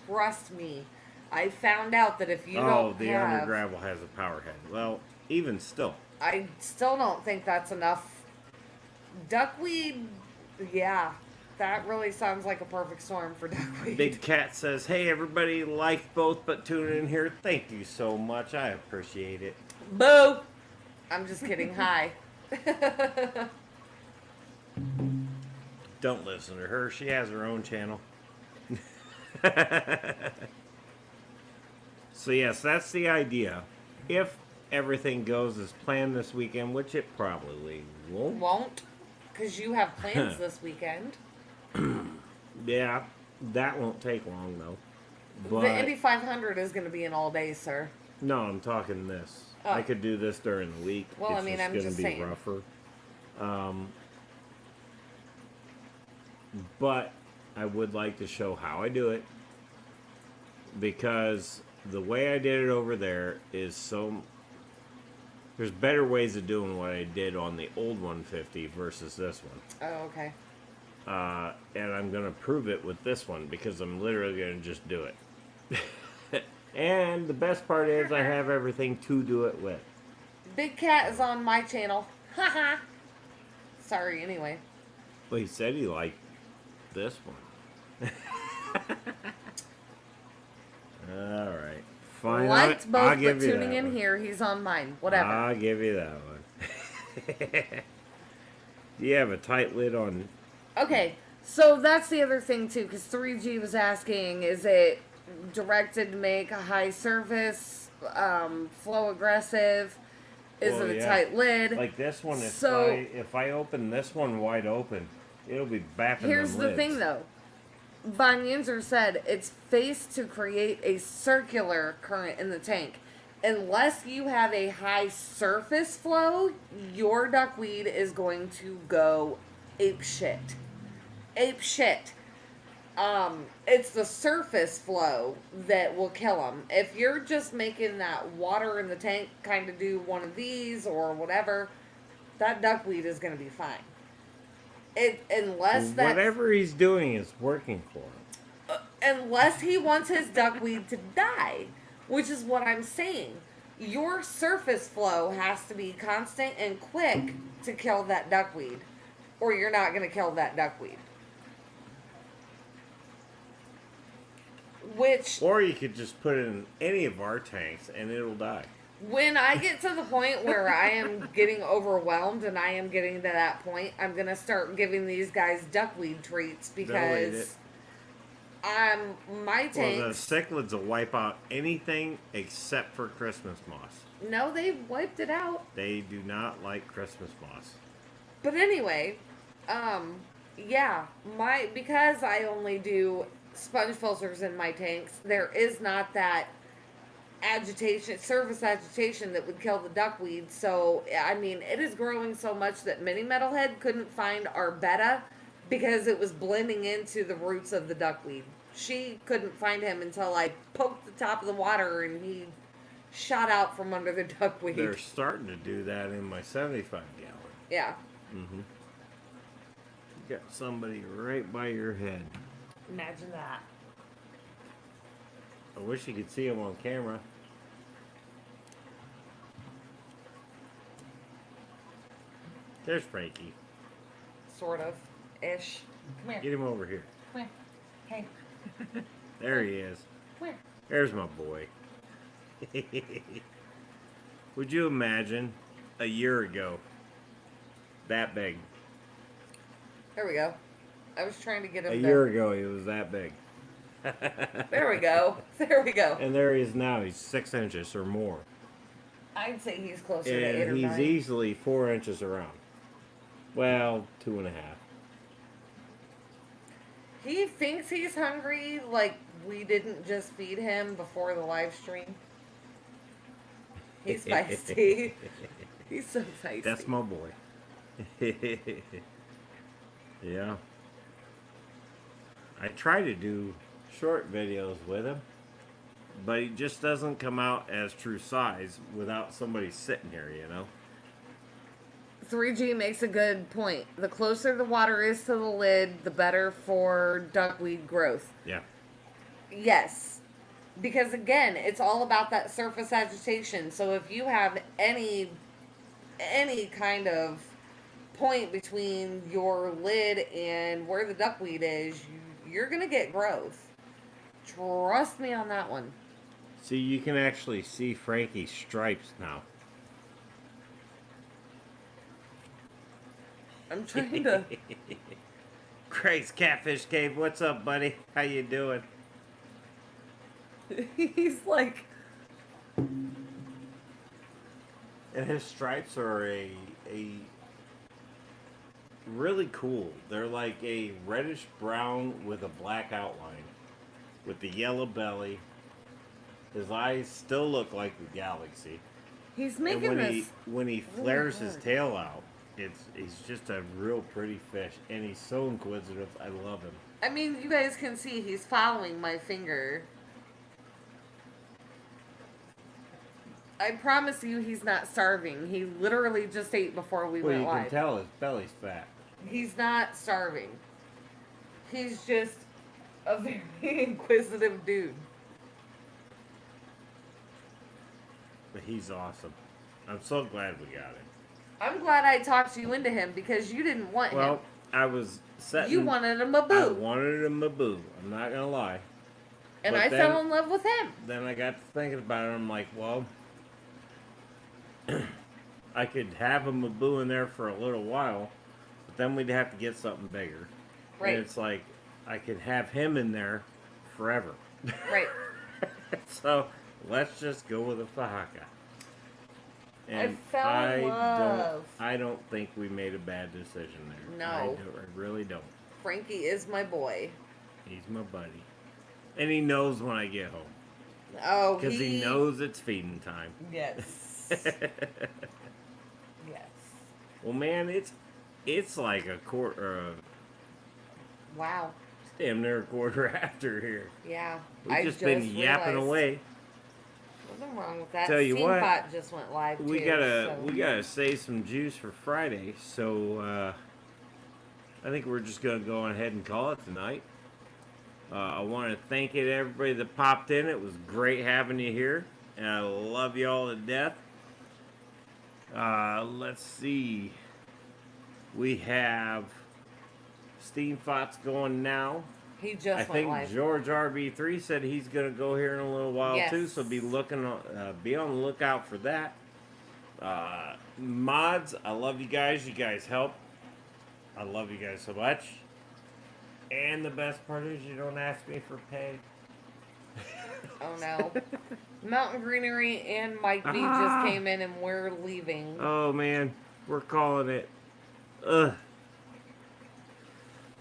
Trust me, I found out that if you Oh, don't the have... undergravel has a power head. Well, even still. I still don't think that's enough. Duckweed, yeah, that really sounds like a perfect storm for duckweed. Big Cat says, hey, everybody, like both but tune in here. Thank you so much. I appreciate it. Boo! I'm just kidding. Hi. Don't listen to her. She has her own channel. So, yes, that's the idea. If everything goes as planned this weekend, which it probably won't. Won't? Because you have plans this weekend. Yeah, that won't take long, though. But The Indy 500 is going to be an all day, sir. no, I'm talking this. Oh. I could do this during the week. Well, it's I mean, just I'm gonna just be saying. rougher. But I would like to show how I do it because the way I did it over there is so. There's better ways of doing what I did on the old 150 versus this one. Oh, okay. And I'm going to prove it with this one because I'm literally going to just do it. And the best part is I have everything to do it with. Big Cat is on my channel. Haha. Sorry, anyway. Well, he said he liked this one. All right. Fine. Liked both, I'll give but you tuning that in one. here, he's on mine. Whatever. I'll give you that one. Do you have a tight lid on? Okay, so that's the other thing too, because 3G was asking, is it directed to make a high surface, flow aggressive? Is Well, it a yeah. tight lid? Like this one, So- if I open this one wide open, it'll be bapping Here's them the lids. thing though. Von Yinzer said it's faced to create a circular current in the tank. Unless you have a high surface flow, your duckweed is going to go ape shit. Ape shit. It's the surface flow that will kill them. If you're just making that water in the tank kind of do one of these or whatever, that duckweed is going to be fine. Whatever he's doing is working for him. Unless he wants his duckweed to die, which is what I'm saying. Your surface flow has to be constant and quick to kill that duckweed, or you're not going to kill that duckweed. Or you could just put it in any of our tanks and it'll die. When I get to the point where I am getting overwhelmed and I am getting to that point, I'm going to start giving these guys duckweed treats because my tanks... Well, the cichlids will wipe out anything except for Christmas moss. No, they wiped it out. They do not like Christmas moss. But anyway, yeah, because I only do sponge filters in my tanks, there is not that surface agitation that would kill the duckweed. So, I mean, it is growing so much that Mini Metalhead couldn't find our betta because it was blending into the roots of the duckweed. She couldn't find him until I poked the top of the water and he shot out from under the duckweed. They're starting to do that in my 75 gallon. Yeah. Mm-hmm. You got somebody right by your head. Imagine that. I wish you could see him on camera. There's Frankie. Sort of. Ish. Come here. Get him over here. Come here. Hey. There he is. Come here. There's my boy. Would you imagine a year ago that big? There we go. I was trying to get him A year ago he was that big. There we go. There we go. And there he is now. He's 6 inches or more. I'd say he's closer to 8 or And 9. he's easily 4 inches around. Well, 2.5. He thinks he's hungry, like we didn't just feed him before the live stream. He's feisty. He's so feisty. That's my boy. Yeah. I try to do short videos with him, but he just doesn't come out as true size without somebody sitting here, you know? 3G makes a good point. The closer the water is to the lid, the better for duckweed growth. Yeah. Yes. Because again, it's all about that surface agitation. So if you have any kind of point between your lid and where the duckweed is, you're going to get growth. Trust me on that one. See, you can actually see Frankie's stripes now. I'm trying to... Craig's Catfish Cave, what's up, buddy? How you doing? He's like... And his stripes are a really cool. They're like a reddish brown with a black outline, with the yellow belly. His eyes still look like the galaxy. He's making this... when he flares his tail out, he's just a real pretty fish, and he's so inquisitive. I love him. I mean, you guys can see he's following my finger. I promise you he's not starving. He literally just ate before we went Well, you live. can tell his belly's fat. He's not starving. He's just a very inquisitive dude. But he's awesome. I'm so glad we got him. I'm glad I talked you into him because you didn't want him. Well, I was setting... You wanted a I Maboo. wanted a Maboo. I'm not going to lie. And But I fell in love with him. Then I got to thinking about it. I'm like, well, I could have a Maboo in there for a little while, but then we'd have to get something bigger. Right. And it's like, I could have him in there forever. Right. So, let's just go with a Fahaka. And I fell in love. I don't think we made a bad decision there. No. I really don't. Frankie is my boy. He's my buddy. And he knows when I get home. Oh, Because he knows it's feeding time. Yes. Yes. Well, man, it's like a quarter, Wow. it's damn near a quarter after here. Yeah. We've just been yapping realized away. Nothing wrong with that. Tell you what, Steamfot just went live We too. gotta save some juice for Friday, so I think we're just gonna go ahead and call it tonight. I want to thank everybody that popped in. It was great having you here, and I love you all to death. Let's see. We have Steamfot's going now. He just I went think live. George RB3 said he's gonna go here in a little while Yes. too, so be on the lookout for that. Mods, I love you guys. You guys help. I love you guys so much. And the best part is you don't ask me for pay. Oh no. Mountain Greenery and Mike B just came in and we're leaving. Oh man, we're calling it. Ugh.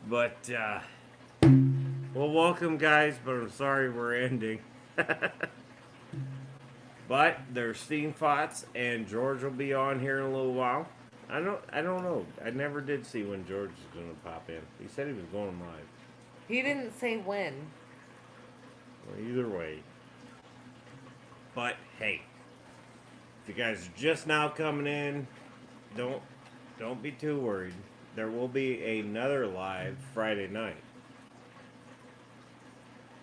But well, welcome guys, but I'm sorry we're ending. But there's Steamfots and George will be on here in a little while. I don't know. I never did see when George was gonna pop in. He said he was going live. He didn't say when. Well, either way. But hey, if you guys are just now coming in, don't be too worried. There will be another live Friday night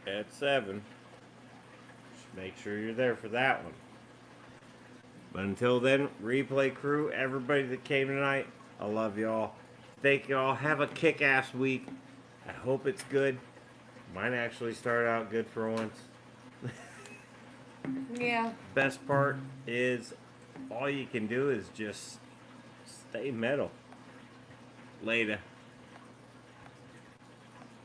at 7. Just make sure you're there for that one. But until then, replay crew, everybody that came tonight, I love y'all. Thank y'all. Have a kick-ass week. I hope it's good. Mine actually started out good for once. Yeah. Best part is all you can do is just stay metal. Later.